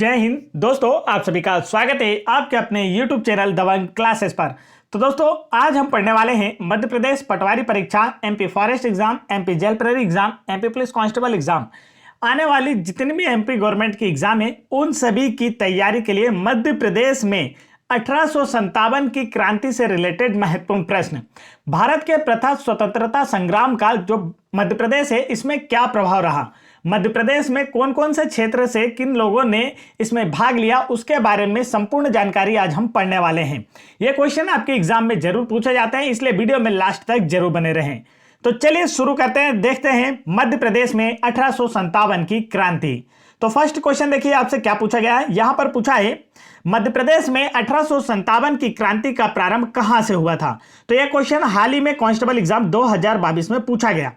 जय हिंद दोस्तों, आप सभी का स्वागत है आपके अपने YouTube चैनल दबंग क्लासेस पर। तो दोस्तों आज हम पढ़ने वाले हैं मध्य प्रदेश पटवारी परीक्षा, MP forest exam, MP jail प्रहरी exam, MP police constable exam, आने वाली जितनी भी MP गवर्नमेंट की एग्जाम है उन सभी की तैयारी के लिए मध्य प्रदेश में 1857 की क्रांति से रिलेटेड महत्वपूर्ण प्रश्न। भारत के प्रथम स्वतंत्रता संग्राम का जो मध्य प्रदेश है इसमें क्या प्रभाव रहा, मध्य प्रदेश में कौन कौन से क्षेत्र से किन लोगों ने इसमें भाग लिया, उसके बारे में संपूर्ण जानकारी आज हम पढ़ने वाले हैं। यह क्वेश्चन आपके एग्जाम में जरूर पूछे जाते हैं, इसलिए वीडियो में लास्ट तक जरूर बने रहें। तो चलिए शुरू करते हैं, देखते हैं मध्य प्रदेश में 1857 की क्रांति। तो फर्स्ट क्वेश्चन देखिए आपसे क्या पूछा गया है। यहां पर पूछा है मध्य प्रदेश में 1857 की क्रांति का प्रारंभ कहां से हुआ था। तो यह क्वेश्चन हाल ही में कांस्टेबल एग्जाम 2022 में पूछा गया।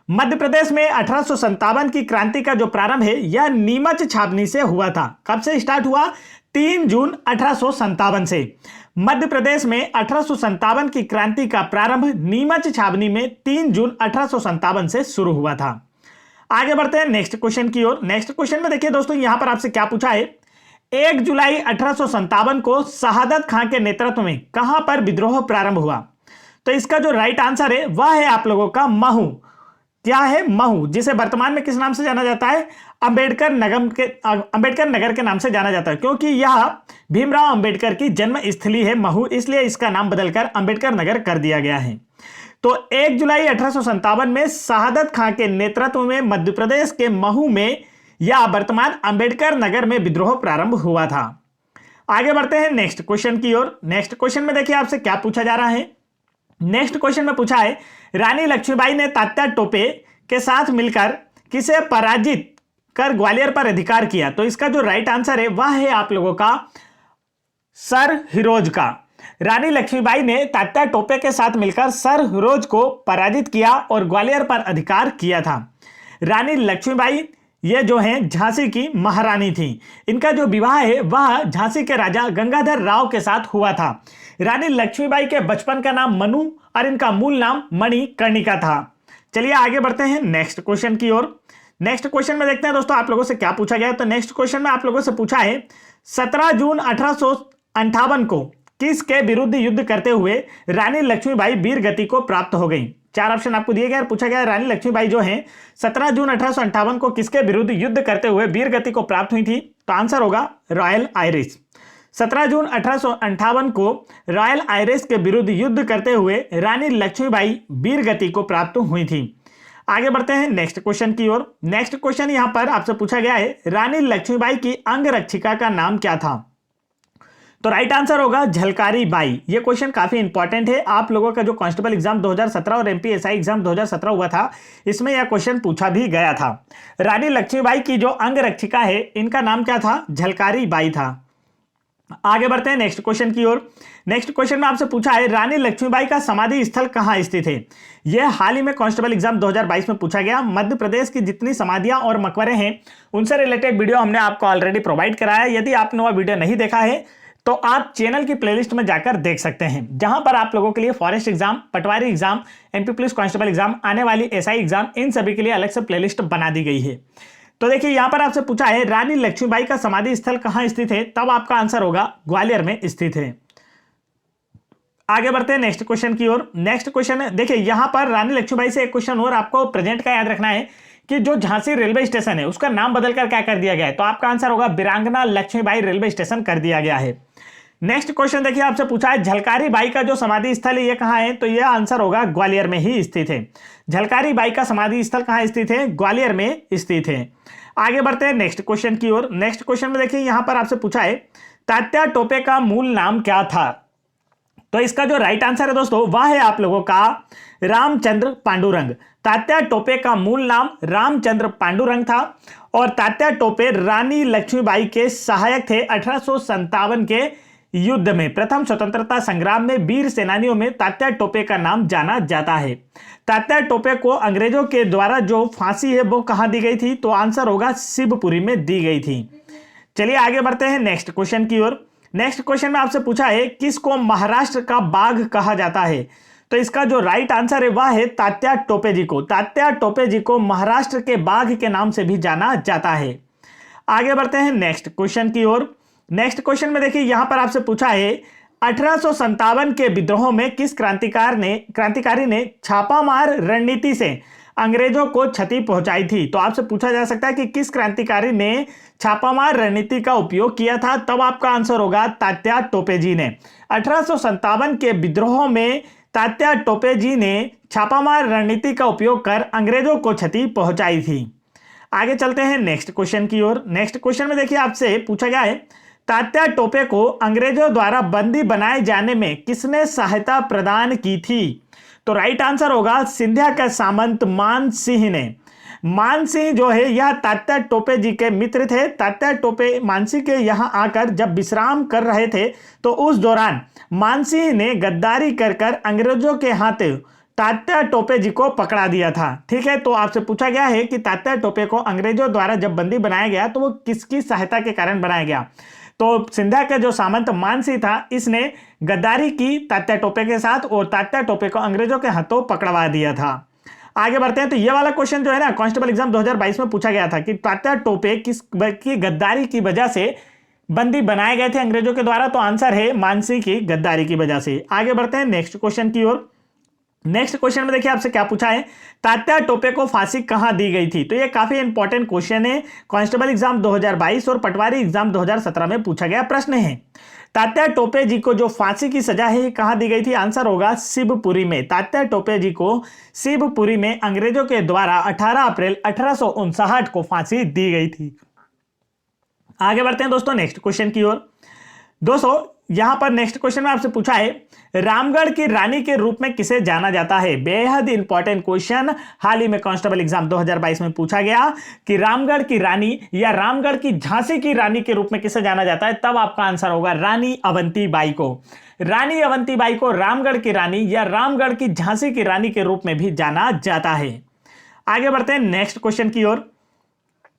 मध्य प्रदेश में 1857 की क्रांति का जो प्रारंभ है यह नीमच छावनी से हुआ था। कब से स्टार्ट हुआ? 3 जून 1857 से। मध्य प्रदेश में 1857 की क्रांति का प्रारंभ नीमच छावनी में 3 जून 1857 से शुरू हुआ था। आगे बढ़ते हैं नेक्स्ट क्वेश्चन की ओर। नेक्स्ट क्वेश्चन में देखिए दोस्तों, यहां पर आपसे क्या पूछा है। 1 जुलाई 1857 को शहादत खां के नेतृत्व में कहां पर विद्रोह प्रारंभ हुआ। तो इसका जो राइट आंसर है वह है आप लोगों का महू। क्या है? महू, जिसे वर्तमान में किस नाम से जाना जाता है? अंबेडकर नगर के नाम से जाना जाता है, क्योंकि यह भीमराव अंबेडकर की जन्म स्थली है महू, इसलिए इसका नाम बदलकर अंबेडकर नगर कर दिया गया है। तो 1 जुलाई 1857 में शहादत खां के नेतृत्व में मध्य प्रदेश के महू में या वर्तमान अंबेडकर नगर में विद्रोह प्रारंभ हुआ था। आगे बढ़ते हैं नेक्स्ट क्वेश्चन की ओर। नेक्स्ट क्वेश्चन में देखिए आपसे क्या पूछा जा रहा है। नेक्स्ट क्वेश्चन में पूछा है रानी लक्ष्मीबाई ने तात्या टोपे के साथ मिलकर किसे पराजित कर ग्वालियर पर अधिकार किया। तो इसका जो राइट आंसर है वह है आप लोगों का सर हिरोज का। रानी लक्ष्मीबाई ने तात्या टोपे के साथ मिलकर सर हिरोज को पराजित किया और ग्वालियर पर अधिकार किया था। रानी लक्ष्मीबाई ये जो हैं झांसी की महारानी थी। इनका जो विवाह है वह झांसी के राजा गंगाधर राव के साथ हुआ था। रानी लक्ष्मीबाई के बचपन का नाम मनु और इनका मूल नाम मणिकर्णिका था। चलिए आगे बढ़ते हैं नेक्स्ट क्वेश्चन की ओर। नेक्स्ट क्वेश्चन में देखते हैं दोस्तों आप लोगों से क्या पूछा गया है। तो नेक्स्ट क्वेश्चन में आप लोगों से पूछा है 17 जून 1858 को किसके विरुद्ध युद्ध करते हुए रानी लक्ष्मीबाई वीर गति को प्राप्त हो गई। 4 ऑप्शन आपको दिए गए और पूछा गया रानी लक्ष्मीबाई जो है 17 जून 1858 को किसके विरुद्ध युद्ध करते हुए वीर गति को प्राप्त हुई थी। तो आंसर होगा रॉयल आयरिश। 17 जून 1858 को रॉयल आयरिश के विरुद्ध युद्ध करते हुए रानी लक्ष्मीबाई वीर गति को प्राप्त हुई थी। आगे बढ़ते हैं नेक्स्ट क्वेश्चन की ओर। नेक्स्ट क्वेश्चन यहां पर आपसे पूछा गया है रानी लक्ष्मीबाई की अंगरक्षिका का नाम क्या था। तो राइट आंसर होगा झलकारी बाई। ये क्वेश्चन काफी इंपॉर्टेंट है। आप लोगों का जो कांस्टेबल एग्जाम 2017 और MP SI एग्जाम 2017 हुआ था इसमें यह क्वेश्चन पूछा भी गया था। रानी लक्ष्मीबाई की जो अंगरक्षिका है इनका नाम क्या था? झलकारी बाई था। आगे बढ़ते हैं नेक्स्ट क्वेश्चन की ओर। नेक्स्ट क्वेश्चन में आपसे पूछा है रानी लक्ष्मीबाई का समाधि स्थल कहां स्थित है। यह हाल ही में कांस्टेबल एग्जाम 2022 में पूछा गया। मध्य प्रदेश की जितनी समाधियां और मकबरे हैं उनसे रिलेटेड वीडियो हमने आपको ऑलरेडी प्रोवाइड कराया है। यदि आपने वह वीडियो नहीं देखा है तो आप चैनल की प्लेलिस्ट में जाकर देख सकते हैं, जहां पर आप लोगों के लिए फॉरेस्ट एग्जाम, पटवारी exam, MP police constable exam, आने वाली SI एग्जाम, इन सभी के लिए अलग से प्लेलिस्ट बना दी गई है। तो देखिए यहां पर आपसे पूछा है रानी लक्ष्मीबाई का समाधि स्थल कहां स्थित है, तब आपका आंसर होगा ग्वालियर में स्थित है। आगे बढ़ते हैं नेक्स्ट क्वेश्चन की ओर। नेक्स्ट क्वेश्चन देखिए यहां पर रानी लक्ष्मीबाई से एक क्वेश्चन और आपको प्रेजेंट का याद रखना है कि जो झांसी रेलवे स्टेशन है उसका नाम बदलकर क्या कर दिया गया है। तो आपका आंसर होगा वीरांगना लक्ष्मीबाई रेलवे स्टेशन कर दिया गया है। नेक्स्ट क्वेश्चन देखिए आपसे पूछा है झलकारी बाई का जो समाधि स्थल है ये कहां है। तो यह आंसर होगा ग्वालियर में ही स्थित है। झलकारी बाई का समाधि स्थल कहां स्थित है? ग्वालियर में स्थित है। आगे बढ़ते हैं नेक्स्ट क्वेश्चन की ओर। नेक्स्ट क्वेश्चन में देखिए यहां पर आपसे पूछा है तात्या टोपे का मूल नाम क्या था। तो इसका जो राइट आंसर है दोस्तों वह है आप लोगों का रामचंद्र पांडुरंग। तात्या टोपे का मूल नाम रामचंद्र पांडुरंग था और तात्या टोपे रानी लक्ष्मीबाई के सहायक थे। 1857 के युद्ध में, प्रथम स्वतंत्रता संग्राम में वीर सेनानियों में तात्या टोपे का नाम जाना जाता है। तात्या टोपे को अंग्रेजों के द्वारा जो फांसी है वो कहां दी गई थी। तो आंसर होगा शिवपुरी में दी गई थी। चलिए आगे बढ़ते हैं नेक्स्ट क्वेश्चन की ओर। नेक्स्ट क्वेश्चन में आपसे पूछा है किसको महाराष्ट्र का बाघ कहा जाता है। तो इसका जो राइट आंसर है वह है तात्या टोपे जी को। तात्या टोपे जी को महाराष्ट्र के बाघ के नाम से भी जाना जाता है। आगे बढ़ते हैं नेक्स्ट क्वेश्चन की ओर। नेक्स्ट क्वेश्चन में देखिए यहां पर आपसे पूछा है 1857 के विद्रोह में किस क्रांतिकारी ने छापामार रणनीति से अंग्रेजों को क्षति पहुंचाई थी। तो आपसे पूछा जा सकता है कि किस क्रांतिकारी ने छापामार रणनीति का उपयोग किया था, तब आपका आंसर होगा तात्या टोपे जी ने। 1857 के विद्रोह में तात्या टोपे जी ने छापामार रणनीति का उपयोग कर अंग्रेजों को क्षति पहुंचाई थी। आगे चलते हैं नेक्स्ट क्वेश्चन की ओर। नेक्स्ट क्वेश्चन में देखिए आपसे पूछा गया है तात्या टोपे को अंग्रेजों द्वारा बंदी बनाए जाने में किसने सहायता प्रदान की थी। तो राइट आंसर होगा सिंधिया के सामंत मान सिंह ने। मान सिंह जो है यह तात्या टोपे जी के मित्र थे। तात्या टोपे मान सिंह के यहाँ आकर जब विश्राम कर रहे थे तो उस दौरान मान सिंह ने गद्दारी कर अंग्रेजों के हाथ तात्या टोपे जी को पकड़ा दिया था। ठीक है, तो आपसे पूछा गया है कि तात्या टोपे को अंग्रेजों द्वारा जब बंदी बनाया गया तो वो किसकी सहायता के कारण बनाया गया। तो सिंधिया का जो सामंत मान सिंह था इसने गद्दारी की तात्या टोपे के साथ और तात्या टोपे को अंग्रेजों के हाथों पकड़वा दिया था। आगे बढ़ते हैं। तो ये वाला क्वेश्चन जो है ना कांस्टेबल एग्जाम 2022 में पूछा गया था कि तात्या टोपे किस की गद्दारी की वजह से बंदी बनाए गए थे अंग्रेजों के द्वारा। तो आंसर है मान सिंह की गद्दारी की वजह से। आगे बढ़ते हैं नेक्स्ट क्वेश्चन की ओर। नेक्स्ट क्वेश्चन में देखिए आपसे क्या पूछा है तात्या टोपे को फांसी कहां दी गई थी। तो ये काफी इंपॉर्टेंट क्वेश्चन है, कांस्टेबल एग्जाम 2022 और पटवारी एग्जाम 2017 में पूछा गया प्रश्न है। तात्या टोपे जी को जो फांसी की सजा है कहां दी गई थी। आंसर होगा शिवपुरी में। तात्या टोपे जी को शिवपुरी में अंग्रेजों के द्वारा 18 अप्रैल 1859 को फांसी दी गई थी। आगे बढ़ते हैं दोस्तों नेक्स्ट क्वेश्चन की ओर। दोस्तों यहां पर नेक्स्ट क्वेश्चन में आपसे पूछा है रामगढ़ की रानी के रूप में किसे जाना जाता है। बेहद इंपॉर्टेंट क्वेश्चन हाल ही में कांस्टेबल एग्जाम 2022 में पूछा गया कि रामगढ़ की रानी या रामगढ़ की झांसी की रानी के रूप में किसे जाना जाता है। तब आपका आंसर होगा रानी अवंतीबाई को। रानी अवंतीबाई को रामगढ़ की रानी या रामगढ़ की झांसी की रानी के रूप में भी जाना जाता है। आगे बढ़ते हैं नेक्स्ट क्वेश्चन की ओर।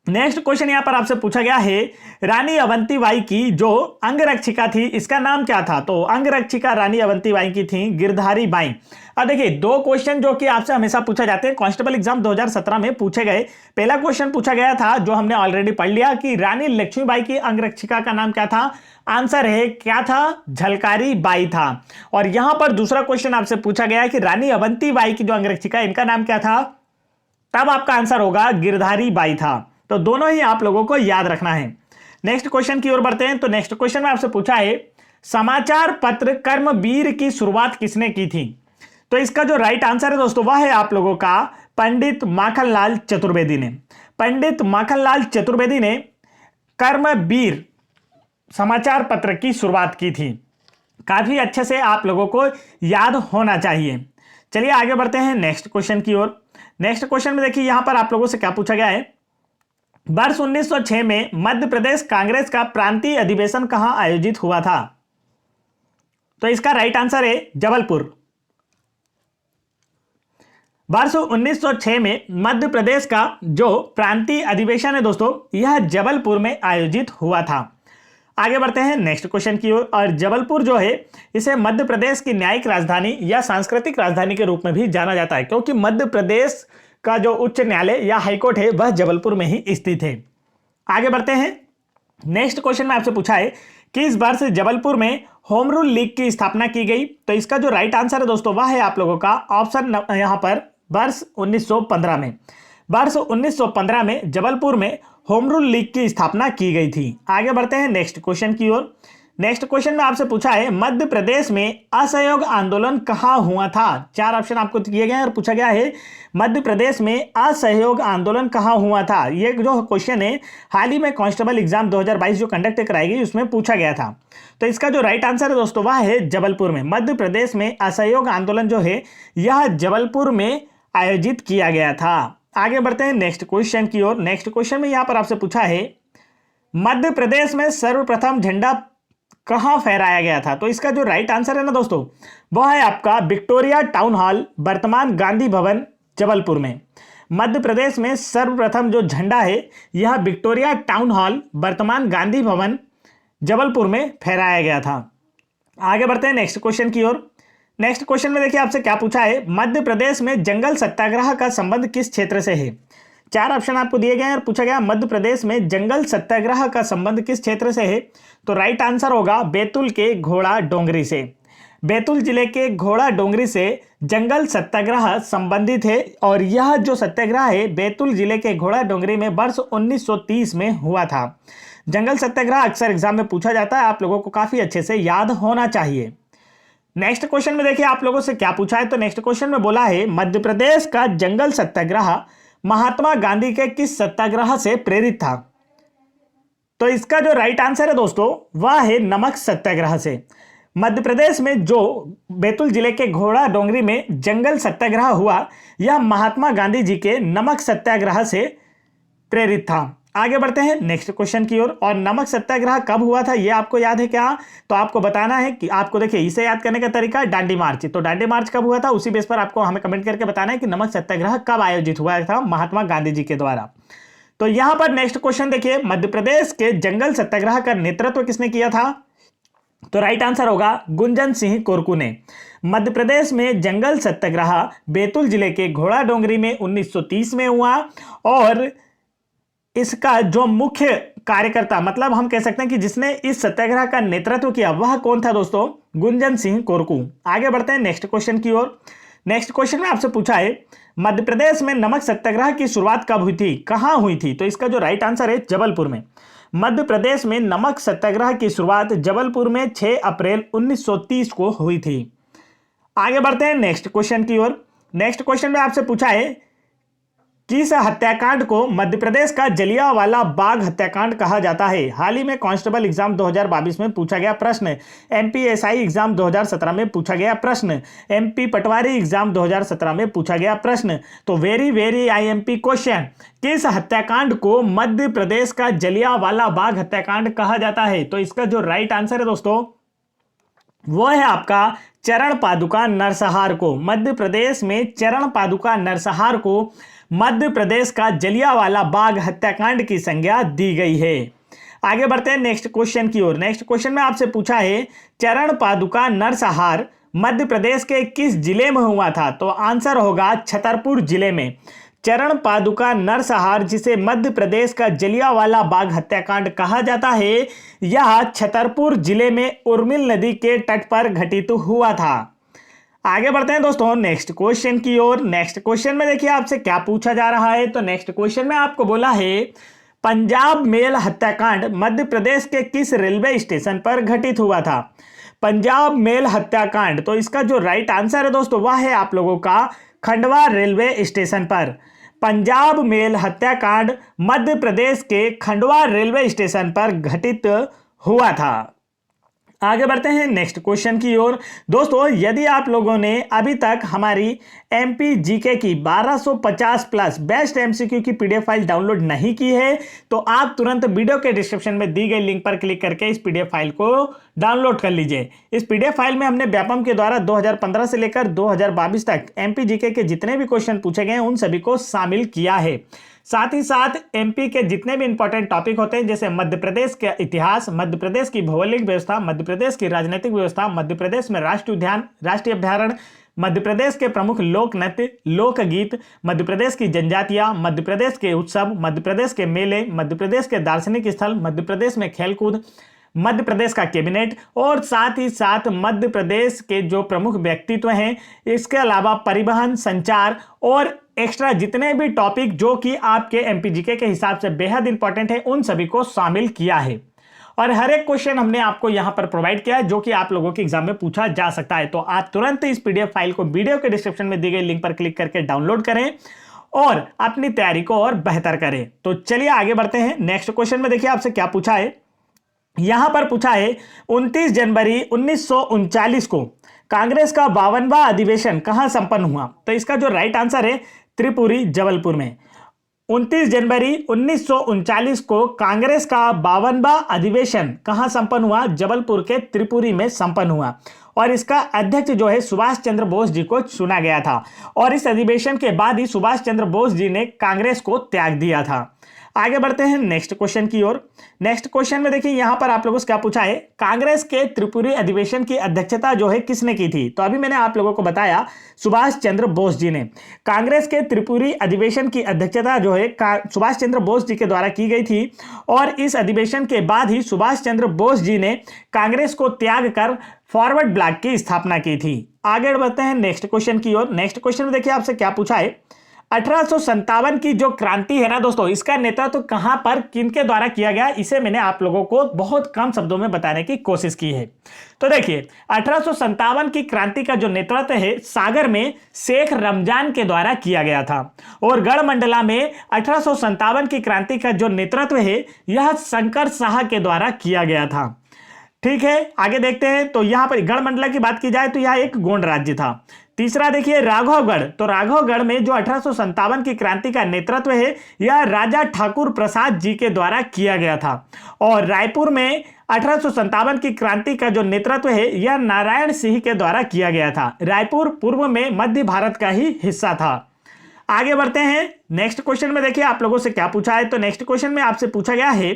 नेक्स्ट क्वेश्चन यहां पर आपसे पूछा गया है रानी अवंतीबाई की जो अंगरक्षिका थी इसका नाम क्या था। तो अंगरक्षिका रानी अवंतीबाई की थी गिरधारी बाई। अब देखिए दो क्वेश्चन जो कि आपसे हमेशा पूछा जाते हैं कांस्टेबल एग्जाम 2017 में पूछे गए। पहला क्वेश्चन पूछा गया था जो हमने ऑलरेडी पढ़ लिया कि रानी लक्ष्मीबाई की अंगरक्षिका का नाम क्या था। आंसर है क्या था, झलकारी बाई था। और यहां पर दूसरा क्वेश्चन आपसे पूछा गया कि रानी अवंतीबाई की जो अंगरक्षिका इनका नाम क्या था। तब आपका आंसर होगा गिरधारी बाई था। तो दोनों ही आप लोगों को याद रखना है। नेक्स्ट क्वेश्चन की ओर बढ़ते हैं। तो नेक्स्ट क्वेश्चन में आपसे पूछा है समाचार पत्र कर्मवीर की शुरुआत किसने की थी। तो इसका जो राइट आंसर है दोस्तों वह है आप लोगों का पंडित माखनलाल चतुर्वेदी ने। पंडित माखनलाल चतुर्वेदी ने कर्मवीर समाचार पत्र की शुरुआत की थी। काफी अच्छे से आप लोगों को याद होना चाहिए। चलिए आगे बढ़ते हैं नेक्स्ट क्वेश्चन की ओर। नेक्स्ट क्वेश्चन में देखिए यहां पर आप लोगों से क्या पूछा गया है वर्ष 1906 में मध्य प्रदेश कांग्रेस का प्रांतीय अधिवेशन कहां आयोजित हुआ था। तो इसका राइट आंसर है जबलपुर। वर्ष 1906 में मध्य प्रदेश का जो प्रांतीय अधिवेशन है दोस्तों यह जबलपुर में आयोजित हुआ था। आगे बढ़ते हैं नेक्स्ट क्वेश्चन की ओर। और जबलपुर जो है इसे मध्य प्रदेश की न्यायिक राजधानी या सांस्कृतिक राजधानी के रूप में भी जाना जाता है क्योंकि मध्य प्रदेश का जो उच्च न्यायालय या हाईकोर्ट है वह जबलपुर में ही स्थित है। आगे बढ़ते हैं नेक्स्ट क्वेश्चन में आपसे पूछा है कि इस वर्ष जबलपुर में होम रूल लीग की स्थापना की गई। तो इसका जो राइट आंसर है दोस्तों वह है आप लोगों का ऑप्शन यहां पर वर्ष 1915 में। वर्ष 1915 में जबलपुर में होम रूल लीग की स्थापना की गई थी। आगे बढ़ते हैं नेक्स्ट क्वेश्चन की ओर। नेक्स्ट क्वेश्चन में आपसे पूछा है मध्य प्रदेश में असहयोग आंदोलन कहां हुआ था। चार ऑप्शन आपको दिए गए हैं और पूछा गया है मध्य प्रदेश में असहयोग आंदोलन कहां हुआ था। ये जो क्वेश्चन है हाल ही में कांस्टेबल एग्जाम 2022 जो कंडक्ट कराई गई उसमें पूछा गया था। तो इसका जो राइट आंसर है दोस्तों वह है जबलपुर में। मध्य प्रदेश में असहयोग आंदोलन जो है यह जबलपुर में आयोजित किया गया था। आगे बढ़ते हैं नेक्स्ट क्वेश्चन की ओर। नेक्स्ट क्वेश्चन में यहां पर आपसे पूछा है मध्य प्रदेश में सर्वप्रथम झंडा कहां फहराया गया था। तो इसका जो राइट आंसर है ना दोस्तों वह है आपका विक्टोरिया टाउन हॉल वर्तमान गांधी भवन जबलपुर में। मध्य प्रदेश में सर्वप्रथम जो झंडा है यह विक्टोरिया टाउन हॉल वर्तमान गांधी भवन जबलपुर में फहराया गया था। आगे बढ़ते हैं नेक्स्ट क्वेश्चन की ओर। नेक्स्ट क्वेश्चन में देखिए आपसे क्या पूछा है मध्य प्रदेश में जंगल सत्याग्रह का संबंध किस क्षेत्र से है। चार ऑप्शन आपको दिए गए हैं और पूछा गया मध्य प्रदेश में जंगल सत्याग्रह का संबंध किस क्षेत्र से है। तो राइट आंसर होगा बैतूल के घोड़ा डोंगरी से। बैतूल जिले के घोड़ा डोंगरी से जंगल सत्याग्रह संबंधित है और यह जो सत्याग्रह है बैतूल जिले के घोड़ा डोंगरी में वर्ष 1930 में हुआ था। जंगल सत्याग्रह अक्सर एग्जाम में पूछा जाता है, आप लोगों को काफी अच्छे से याद होना चाहिए। नेक्स्ट क्वेश्चन में देखिए आप लोगों से क्या पूछा है। तो नेक्स्ट क्वेश्चन में बोला है मध्य प्रदेश का जंगल सत्याग्रह महात्मा गांधी के किस सत्याग्रह से प्रेरित था। तो इसका जो राइट आंसर है दोस्तों वह है नमक सत्याग्रह से। मध्य प्रदेश में जो बैतूल जिले के घोड़ा डोंगरी में जंगल सत्याग्रह हुआ यह महात्मा गांधी जी के नमक सत्याग्रह से प्रेरित था। आगे बढ़ते हैं नेक्स्ट क्वेश्चन की ओर। और नमक सत्याग्रह कब हुआ था ये आपको याद है क्या। तो आपको बताना है कि आपको देखिए इसे याद करने का तरीका डांडी मार्च। तो डांडी मार्च कब हुआ था उसी बेस पर आपको हमें कमेंट करके बताना है कि नमक सत्याग्रह कब आयोजित हुआ था महात्मा गांधी जी के द्वारा। तो यहां पर नेक्स्ट क्वेश्चन देखिए मध्य प्रदेश के जंगल सत्याग्रह का नेतृत्व किसने किया था। तो राइट आंसर होगा गुंजन सिंह कोरकू ने। मध्य प्रदेश में जंगल सत्याग्रह बैतूल जिले के घोड़ा डोंगरी में 1930 में हुआ और इसका जो मुख्य कार्यकर्ता मतलब हम कह सकते हैं कि जिसने इस सत्याग्रह का नेतृत्व किया वह कौन था दोस्तों, गुंजन सिंह कोरकू। आगे बढ़ते हैं नेक्स्ट क्वेश्चन की ओर। नेक्स्ट क्वेश्चन में आपसे पूछा है मध्य प्रदेश में नमक सत्याग्रह की शुरुआत कब हुई थी, कहां हुई थी। तो इसका जो राइट आंसर है जबलपुर में। मध्य प्रदेश में नमक सत्याग्रह की शुरुआत जबलपुर में 6 अप्रैल 1930 को हुई थी। आगे बढ़ते हैं नेक्स्ट क्वेश्चन की ओर। नेक्स्ट क्वेश्चन में आपसे पूछा है किस हत्याकांड को मध्य प्रदेश का जलियांवाला बाग हत्याकांड कहा जाता है। हाल ही में कांस्टेबल एग्जाम 2022 में पूछा गया प्रश्न, एमपीएसआई एग्जाम 2017 में पूछा गया प्रश्न, एमपी पटवारी एग्जाम 2017 में पूछा गया प्रश्न। तो वेरी आईएमपी क्वेश्चन, किस हत्याकांड को मध्य प्रदेश का जलियांवाला बाग हत्याकांड कहा जाता है। तो इसका जो राइट आंसर है दोस्तों वो है आपका चरण पादुका नरसंहार को। मध्य प्रदेश में चरण पादुका नरसंहार को मध्य प्रदेश का जलियांवाला बाग हत्याकांड की संज्ञा दी गई है। आगे बढ़ते हैं नेक्स्ट क्वेश्चन की ओर। नेक्स्ट क्वेश्चन में आपसे पूछा है चरण पादुका नरसंहार मध्य प्रदेश के किस जिले में हुआ था। तो आंसर होगा छतरपुर जिले में। चरण पादुका नरसंहार जिसे मध्य प्रदेश का जलियांवाला बाग हत्याकांड कहा जाता है यह छतरपुर जिले में उर्मिल नदी के तट पर घटित हुआ था। आगे बढ़ते हैं दोस्तों नेक्स्ट क्वेश्चन की ओर। नेक्स्ट क्वेश्चन में देखिए आपसे क्या पूछा जा रहा है। तो नेक्स्ट क्वेश्चन में आपको बोला है पंजाब मेल हत्याकांड मध्य प्रदेश के किस रेलवे स्टेशन पर घटित हुआ था। पंजाब मेल हत्याकांड, तो इसका जो राइट आंसर है दोस्तों वह है आप लोगों का खंडवा रेलवे स्टेशन पर। पंजाब मेल हत्याकांड मध्य प्रदेश के खंडवा रेलवे स्टेशन पर घटित हुआ था। आगे बढ़ते हैं नेक्स्ट क्वेश्चन की ओर। दोस्तों यदि आप लोगों ने अभी तक हमारी एमपी जीके की 1250 प्लस बेस्ट एमसीक्यू की पीडीएफ फाइल डाउनलोड नहीं की है तो आप तुरंत वीडियो के डिस्क्रिप्शन में दी गई लिंक पर क्लिक करके इस पीडीएफ फाइल को डाउनलोड कर लीजिए। इस पीडीएफ फाइल में हमने व्यापम के द्वारा 2015 से लेकर 2022 तक एमपी जीके के जितने भी क्वेश्चन पूछे गए हैं उन सभी को शामिल किया है। साथ ही साथ एमपी के जितने भी इंपॉर्टेंट टॉपिक होते हैं जैसे मध्य प्रदेश का इतिहास, मध्य प्रदेश की भौगोलिक व्यवस्था, मध्य प्रदेश की राजनीतिक व्यवस्था, मध्य प्रदेश में राष्ट्रीय उद्यान, राष्ट्रीय अभ्यारण्य, मध्य प्रदेश के प्रमुख लोक नृत्य, लोकगीत, मध्य प्रदेश की जनजातियां, मध्य प्रदेश के उत्सव, मध्य प्रदेश के मेले, मध्य प्रदेश के दार्शनिक स्थल, मध्य प्रदेश में खेलकूद, मध्य प्रदेश का कैबिनेट और साथ ही साथ मध्य प्रदेश के जो प्रमुख व्यक्तित्व हैं, इसके अलावा परिवहन, संचार और एक्स्ट्रा जितने भी टॉपिक जो कि आपके एमपीजीके के हिसाब से बेहद इंपॉर्टेंट है उन सभी को शामिल किया है। और हर एक क्वेश्चन हमने आपको यहां पर प्रोवाइड किया है जो कि आप लोगों के एग्जाम में पूछा जा सकता है। तो आप तुरंत इस पीडीएफ फाइल को वीडियो के डिस्क्रिप्शन में दी गई लिंक पर क्लिक करके डाउनलोड करें और अपनी तैयारी को और बेहतर करें। तो चलिए आगे बढ़ते हैं। नेक्स्ट क्वेश्चन में देखिए आपसे क्या पूछा है। यहां पर पूछा है 29 जनवरी 1939 को कांग्रेस का 52वां अधिवेशन कहां संपन्न हुआ। तो इसका जो राइट आंसर है त्रिपुरी जबलपुर में। 29 जनवरी 1939 को कांग्रेस का 52वां अधिवेशन कहां संपन्न हुआ, जबलपुर के त्रिपुरी में संपन्न हुआ और इसका अध्यक्ष जो है सुभाष चंद्र बोस जी को चुना गया था और इस अधिवेशन के बाद ही सुभाष चंद्र बोस जी ने कांग्रेस को त्याग दिया था। आगे बढ़ते हैं नेक्स्ट क्वेश्चन की ओर। नेक्स्ट क्वेश्चन में देखिए यहां पर आप लोगों से क्या पूछा है, कांग्रेस के त्रिपुरी अधिवेशन की अध्यक्षता जो है किसने की थी। तो अभी मैंने आप लोगों को बताया सुभाष चंद्र बोस जी ने। कांग्रेस के त्रिपुरी अधिवेशन की अध्यक्षता जो है सुभाष चंद्र बोस जी के द्वारा की गई थी और इस अधिवेशन के बाद ही सुभाष चंद्र बोस जी ने कांग्रेस को त्याग कर फॉरवर्ड ब्लॉक की स्थापना की थी। आगे बढ़ते हैं नेक्स्ट क्वेश्चन की ओर। नेक्स्ट क्वेश्चन में देखिए आपसे क्या पूछा है, 1857 की जो क्रांति है ना दोस्तों, इसका नेतृत्व कहां पर किनके द्वारा किया गया, इसे मैंने आप लोगों को बहुत कम शब्दों में बताने की कोशिश की है। तो देखिए 1857 की क्रांति का जो नेतृत्व है सागर में शेख रमजान के द्वारा किया गया था और गढ़मंडला में 1857 की क्रांति का जो नेतृत्व है यह शंकर शाह के द्वारा किया गया था। ठीक है, आगे देखते हैं। तो यहां पर गढ़मंडला की बात की जाए तो यह एक गोंड राज्य था। तीसरा देखिए राघवगढ़, तो राघवगढ़ में जो 1857 की क्रांति का नेतृत्व है यह राजा ठाकुर प्रसाद जी के द्वारा किया गया था और रायपुर में 1857 की क्रांति का जो नेतृत्व है यह नारायण सिंह के द्वारा किया गया था। रायपुर पूर्व में मध्य भारत का ही हिस्सा था। आगे बढ़ते हैं नेक्स्ट क्वेश्चन में। देखिए आप लोगों से क्या पूछा है, तो नेक्स्ट क्वेश्चन में आपसे पूछा गया है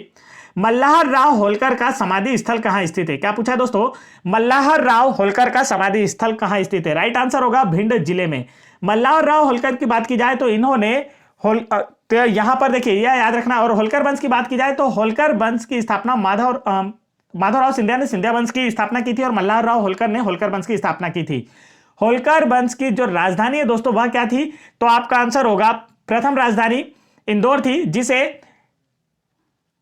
मल्हार राव होलकर का समाधि स्थल कहां स्थित है। क्या पूछा है दोस्तों, मल्हार राव होलकर का समाधि स्थल कहां स्थित है। राइट आंसर होगा भिंड जिले में। मल्हार राव होलकर की बात की जाए तो इन्होंने तो यहां पर देखिए यह याद रखना, और होलकर वंश की बात की जाए तो होलकर वंश की स्थापना माधवराव सिंधिया ने सिंधिया वंश की स्थापना की थी और मल्हार राव होलकर ने होलकर वंश की स्थापना की थी। होलकर वंश की जो राजधानी है दोस्तों वह क्या थी, तो आपका आंसर होगा प्रथम राजधानी इंदौर थी, जिसे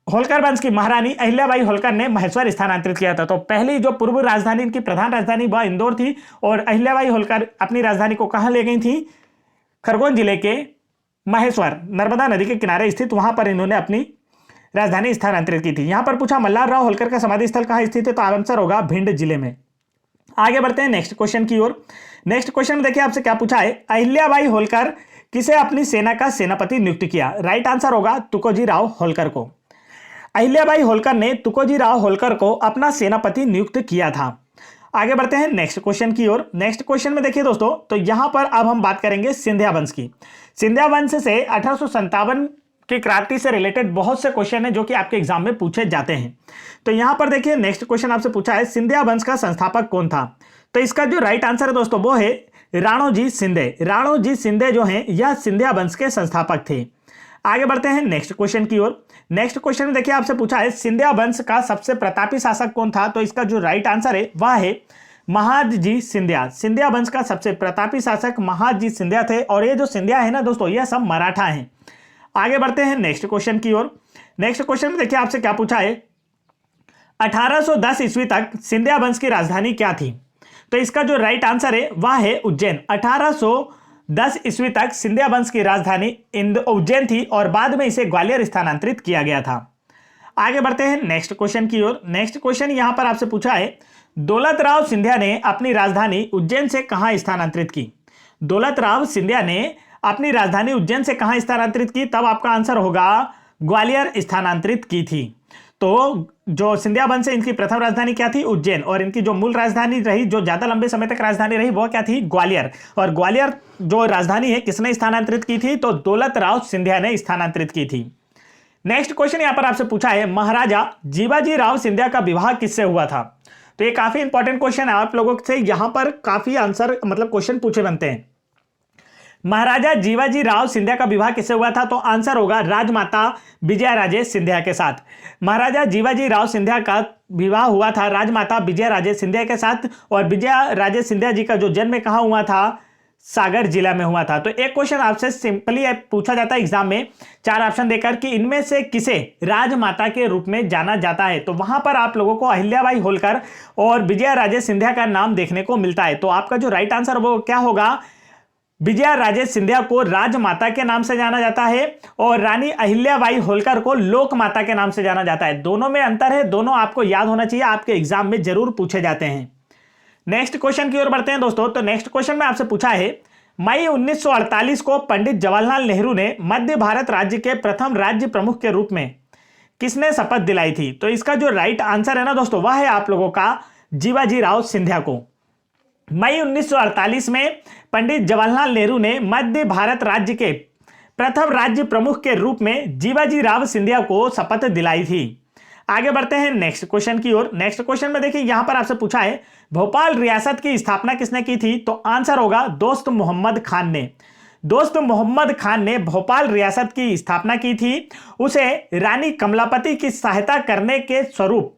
होलकर वंश की महारानी अहिल्याबाई होलकर ने महेश्वर स्थानांतरित किया था। तो पहली जो पूर्व राजधानी, इनकी प्रधान राजधानी वह इंदौर थी और अहिल्याबाई होलकर अपनी राजधानी को कहां ले गई थी, खरगोन जिले के महेश्वर नर्मदा नदी के किनारे स्थित, वहां पर इन्होंने अपनी राजधानी स्थानांतरित की थी। यहां पर पूछा मल्हार राव होलकर का समाधि स्थल कहां स्थित है, तो आंसर होगा भिंड जिले में। आगे बढ़ते हैं नेक्स्ट क्वेश्चन की ओर। नेक्स्ट क्वेश्चन में देखिए आपसे क्या पूछा है, अहिल्याबाई होलकर किसे अपनी सेना का सेनापति नियुक्त किया। राइट आंसर होगा तुकोजी राव होलकर को। अहिल्याबाई होलकर ने तुकोजी राव होलकर को अपना सेनापति नियुक्त किया था। आगे बढ़ते हैं नेक्स्ट क्वेश्चन की ओर। नेक्स्ट क्वेश्चन में देखिए दोस्तों, तो यहां पर अब हम बात करेंगे सिंधिया वंश की। सिंधिया वंश से 1857 की क्रांति से रिलेटेड बहुत से क्वेश्चन है जो कि आपके एग्जाम में पूछे जाते हैं। तो यहां पर देखिए नेक्स्ट क्वेश्चन आपसे पूछा है सिंधिया वंश का संस्थापक कौन था। तो इसका जो राइट आंसर है दोस्तों वो है राणोजी शिंदे। राणोजी शिंदे जो हैं यह सिंधिया वंश के संस्थापक थे। आगे बढ़ते हैं नेक्स्ट क्वेश्चन की ओर। नेक्स्ट क्वेश्चन में देखिए आपसे पूछा है सिंधिया वंश का सबसे प्रतापी शासक कौन था। तो इसका जो राइट आंसर है वह है महादजी सिंधिया। सिंधिया वंश का सबसे प्रतापी शासक महादजी सिंधिया थे और ये जो सिंधिया है ना दोस्तों यह सब मराठा हैं। आगे बढ़ते हैं नेक्स्ट क्वेश्चन की ओर। नेक्स्ट क्वेश्चन में देखिए आपसे क्या पूछा है, 1810 ईस्वी तक सिंधिया वंश की राजधानी क्या थी। तो इसका जो राइट आंसर है वह है उज्जैन। 1810 ईस्वी तक सिंधिया वंश की राजधानी उज्जैन थी और बाद में इसे ग्वालियर स्थानांतरित किया गया था। आगे बढ़ते हैं नेक्स्ट क्वेश्चन की ओर। नेक्स्ट क्वेश्चन यहां पर आपसे पूछा है दौलतराव सिंधिया ने अपनी राजधानी उज्जैन से कहां स्थानांतरित की। दौलतराव सिंधिया ने अपनी राजधानी उज्जैन से कहां स्थानांतरित की, तब आपका आंसर होगा ग्वालियर स्थानांतरित की थी। तो जो सिंधिया वंश है इनकी प्रथम राजधानी क्या थी, उज्जैन, और इनकी जो मूल राजधानी रही, जो ज्यादा लंबे समय तक राजधानी रही, वो क्या थी, ग्वालियर। और ग्वालियर जो राजधानी है किसने स्थानांतरित की थी, तो दौलतराव सिंधिया ने स्थानांतरित की थी। नेक्स्ट क्वेश्चन यहां पर आपसे पूछा है महाराजा जीवाजी राव सिंधिया का विवाह किससे हुआ था। तो ये काफी इंपॉर्टेंट क्वेश्चन है, आप लोगों से यहां पर काफी आंसर क्वेश्चन पूछे बनते हैं। महाराजा जीवाजी राव सिंधिया का विवाह किससे हुआ था, तो आंसर होगा राजमाता विजयाराजे सिंधिया के साथ। महाराजा जीवाजी राव सिंधिया का विवाह हुआ था राजमाता विजयाराजे सिंधिया के साथ और विजयाराजे सिंधिया जी का जो जन्म कहां हुआ था, सागर जिला में हुआ था। तो एक क्वेश्चन आपसे सिंपली पूछा जाता है एग्जाम में 4 ऑप्शन देकर कि इनमें से किसे राजमाता के रूप में जाना जाता है, तो वहां पर आप लोगों को अहिल्याबाई होलकर और विजयाराजे सिंधिया का नाम देखने को मिलता है। तो आपका जो राइट आंसर वो क्या होगा, विजयाराजे सिंधिया को राजमाता के नाम से जाना जाता है और रानी अहिल्याबाई होलकर को लोकमाता के नाम से जाना जाता है। दोनों में अंतर है, दोनों आपको याद होना चाहिए, आपके एग्जाम में जरूर पूछे जाते हैं। नेक्स्ट क्वेश्चन की ओर बढ़ते हैं दोस्तों। तो नेक्स्ट क्वेश्चन में आपसे पूछा है मई 1948 को पंडित जवाहरलाल नेहरू ने मध्य भारत राज्य के प्रथम राज्य प्रमुख के रूप में किसने शपथ दिलाई थी। तो इसका जो राइट आंसर है ना दोस्तों वह है आप लोगों का जीवाजी राव सिंधिया को। मई 1948 में पंडित जवाहरलाल नेहरू ने मध्य भारत राज्य के प्रथम राज्य प्रमुख के रूप में जीवाजी राव सिंधिया को शपथ दिलाई थी। आगे बढ़ते हैं नेक्स्ट क्वेश्चन की ओर। नेक्स्ट क्वेश्चन में देखिए यहां पर आपसे पूछा है भोपाल रियासत की स्थापना किसने की थी, तो आंसर होगा दोस्त मोहम्मद खान ने। दोस्त मोहम्मद खान ने भोपाल रियासत की स्थापना की थी। उसे रानी कमलापति की सहायता करने के स्वरूप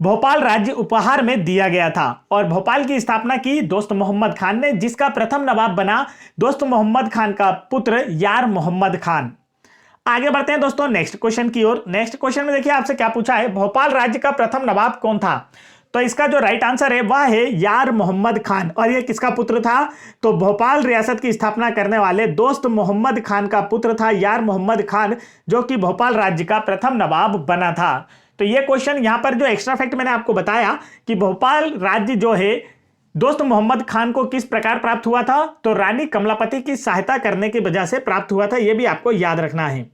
भोपाल राज्य उपहार में दिया गया था और भोपाल की स्थापना की दोस्त मोहम्मद खान ने, जिसका प्रथम नवाब बना दोस्त मोहम्मद खान का पुत्र यार मोहम्मद खान। आगे बढ़ते हैं दोस्तों नेक्स्ट क्वेश्चन की ओर। नेक्स्ट क्वेश्चन में देखिए आपसे क्या पूछा है, भोपाल राज्य का प्रथम नवाब कौन था, तो इसका जो राइट आंसर है वह है यार मोहम्मद खान। और यह किसका पुत्र था, तो भोपाल रियासत की स्थापना करने वाले दोस्त मोहम्मद खान का पुत्र था यार मोहम्मद खान, जो कि भोपाल राज्य का प्रथम नवाब बना था। तो यह क्वेश्चन यहां पर जो एक्स्ट्रा फैक्ट मैंने आपको बताया कि भोपाल राज्य जो है दोस्त मोहम्मद खान को किस प्रकार प्राप्त हुआ था, तो रानी कमलापति की सहायता करने की वजह से प्राप्त हुआ था। यह भी आपको याद रखना है।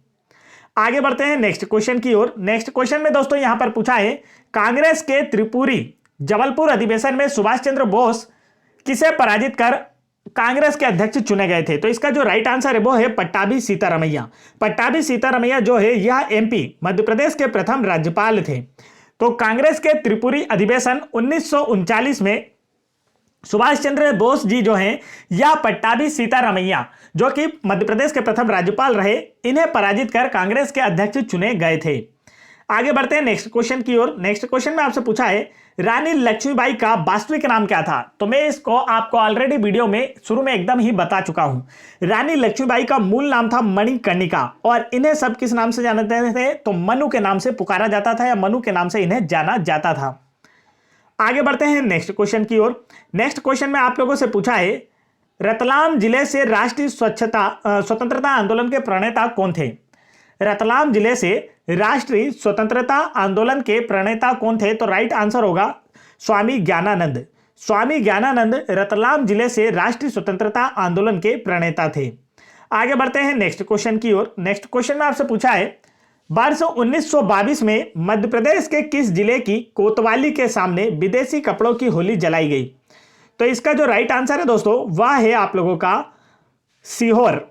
आगे बढ़ते हैं नेक्स्ट क्वेश्चन की ओर। नेक्स्ट क्वेश्चन में दोस्तों यहां पर पूछा है कांग्रेस के त्रिपुरी जबलपुर अधिवेशन में सुभाष चंद्र बोस किसे पराजित कर कांग्रेस के अध्यक्ष चुने गए थे, तो इसका जो राइट आंसर है वो है पट्टाभी सीतारमैया। पट्टाभी सीतारमैया जो है यह एमपी मध्य प्रदेश के प्रथम राज्यपाल थे। तो कांग्रेस के त्रिपुरी अधिवेशन 1939 में सुभाष चंद्र बोस जी जो हैं या पट्टाभी सीतारमैया जो कि मध्य प्रदेश के प्रथम राज्यपाल रहे, इन्हें पराजित कर कांग्रेस के अध्यक्ष चुने गए थे। आगे बढ़ते हैं नेक्स्ट क्वेश्चन की ओर। नेक्स्ट क्वेश्चन में आपसे पूछा है रानी लक्ष्मीबाई का वास्तविक नाम क्या था, तो मैं इसको आपको ऑलरेडी वीडियो में शुरू में एकदम ही बता चुका हूं। रानी लक्ष्मीबाई का मूल नाम था मणिकर्णिका और इन्हें सब किस नाम से जानते थे, तो मनु के नाम से पुकारा जाता था या मनु के नाम से इन्हें जाना जाता था। आगे बढ़ते हैं नेक्स्ट क्वेश्चन की ओर। नेक्स्ट क्वेश्चन में आप लोगों से पूछा है रतलाम जिले से राष्ट्रीय स्वतंत्रता आंदोलन के प्रणेता कौन थे। रतलाम जिले से राष्ट्रीय स्वतंत्रता आंदोलन के प्रणेता कौन थे, तो राइट आंसर होगा स्वामी ज्ञानानंद। स्वामी ज्ञानानंद रतलाम जिले से राष्ट्रीय स्वतंत्रता आंदोलन के प्रणेता थे। आगे बढ़ते हैं नेक्स्ट क्वेश्चन की ओर। नेक्स्ट क्वेश्चन में आपसे पूछा है वर्ष 1922 में मध्य प्रदेश के किस जिले की कोतवाली के सामने विदेशी कपड़ों की होली जलाई गई, तो इसका जो राइट आंसर है दोस्तों वह है आप लोगों का सीहोर,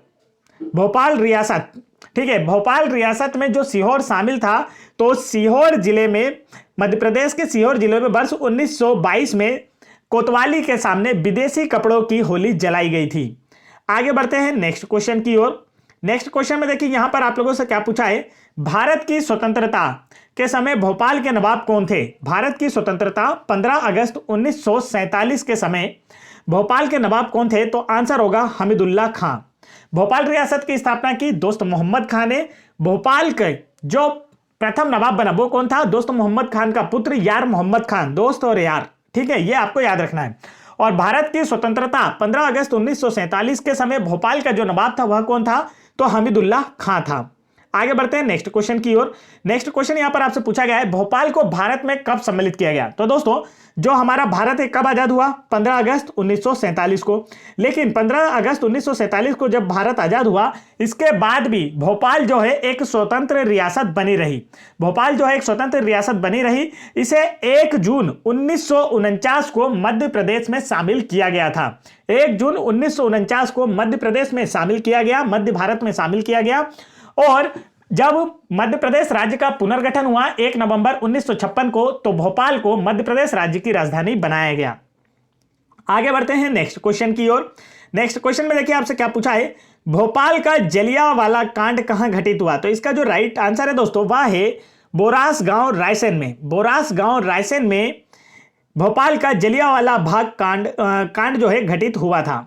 भोपाल रियासत। ठीक है, भोपाल रियासत में जो सीहोर शामिल था, तो सीहोर जिले में मध्य प्रदेश के सीहोर जिले में वर्ष 1922 में कोतवाली के सामने विदेशी कपड़ों की होली जलाई गई थी। आगे बढ़ते हैं नेक्स्ट क्वेश्चन की ओर। नेक्स्ट क्वेश्चन में देखिए यहां पर आप लोगों से क्या पूछा है भारत की स्वतंत्रता के समय भोपाल के नवाब कौन थे। भारत की स्वतंत्रता 15 अगस्त 1947 के समय भोपाल के नवाब कौन थे, तो आंसर होगा हमीदुल्ला खां। भोपाल रियासत की स्थापना की दोस्त मोहम्मद खान ने। भोपाल के जो प्रथम नवाब बना वो कौन था, दोस्त मोहम्मद खान का पुत्र यार मोहम्मद खान, दोस्त और यार। ठीक है, ये आपको याद रखना है। और भारत की स्वतंत्रता 15 अगस्त 1947 के समय भोपाल का जो नवाब था वह कौन था, तो हमीदुल्ला खां था। आगे बढ़ते हैं नेक्स्ट क्वेश्चन की ओर। नेक्स्ट क्वेश्चन यहां पर आपसे पूछा गया है भोपाल को भारत में कब सम्मिलित किया गया, तो दोस्तों जो हमारा भारत है कब आजाद हुआ, 15 अगस्त 1947 को। लेकिन 15 अगस्त 1947 को जब भारत आजाद हुआ, इसके बाद भी भोपाल जो है एक स्वतंत्र रियासत बनी रही। भोपाल जो है एक स्वतंत्र रियासत बनी रही। इसे 1 जून 1949 को मध्य प्रदेश में शामिल किया गया था। 1 जून 1949 को मध्य प्रदेश में शामिल किया गया, मध्य भारत में शामिल किया गया। और जब मध्य प्रदेश राज्य का पुनर्गठन हुआ 1 नवंबर 1956 को, तो भोपाल को मध्य प्रदेश राज्य की राजधानी बनाया गया। आगे बढ़ते हैं नेक्स्ट क्वेश्चन की ओर। नेक्स्ट क्वेश्चन में देखिए आपसे क्या पूछा है भोपाल का जलियांवाला कांड कहां घटित हुआ, तो इसका जो राइट आंसर है दोस्तों वह है बोरास गांव रायसेन में। बोरास गांव रायसेन में भोपाल का जलियांवाला बाग कांड जो है घटित हुआ था।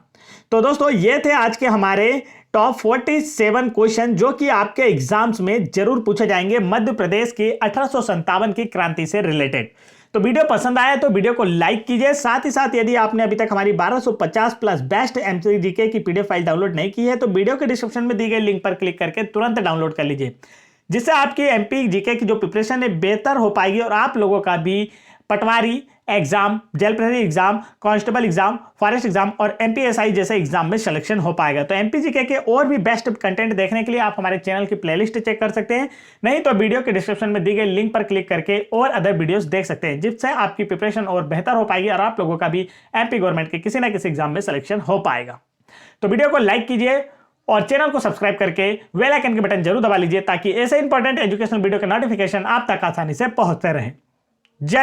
तो दोस्तों ये थे आज के हमारे टॉप 47 क्वेश्चन जो कि आपके एग्जाम्स में जरूर पूछे जाएंगे मध्य प्रदेश की 1857 की क्रांति से रिलेटेड। तो वीडियो पसंद आया तो वीडियो को लाइक कीजिए। साथ ही साथ यदि आपने अभी तक हमारी 1250 प्लस बेस्ट एमसीक्यू जीके की पीडीएफ फाइल डाउनलोड नहीं की है तो वीडियो के डिस्क्रिप्शन में दी गई लिंक पर क्लिक करके तुरंत डाउनलोड कर लीजिए, जिससे आपकी एमपी जीके की जो प्रिपरेशन है बेहतर हो पाएगी और आप लोगों का भी पटवारी एग्जाम, जेल प्रहरी exam, constable exam, forest exam और एमपीएसआई जैसे एग्जाम में सिलेक्शन हो पाएगा। तो एमपीजीके के और भी बेस्ट कंटेंट देखने के लिए आप हमारे चैनल की प्लेलिस्ट चेक कर सकते हैं, नहीं तो वीडियो के डिस्क्रिप्शन में दी गई लिंक पर क्लिक करके और अदर वीडियोस देख सकते हैं, जिससे आपकी प्रिपरेशन और बेहतर हो पाएगी और आप लोगों का भी एमपी गवर्नमेंट के किसी ना किसी एग्जाम में सिलेक्शन हो पाएगा। तो वीडियो को लाइक कीजिए और चैनल को सब्सक्राइब करके बेल आइकन के बटन जरूर दबा लीजिए ताकि ऐसे इंपॉर्टेंट एजुकेशनल वीडियो के नोटिफिकेशन आप तक आसानी से पहुंचते रहें।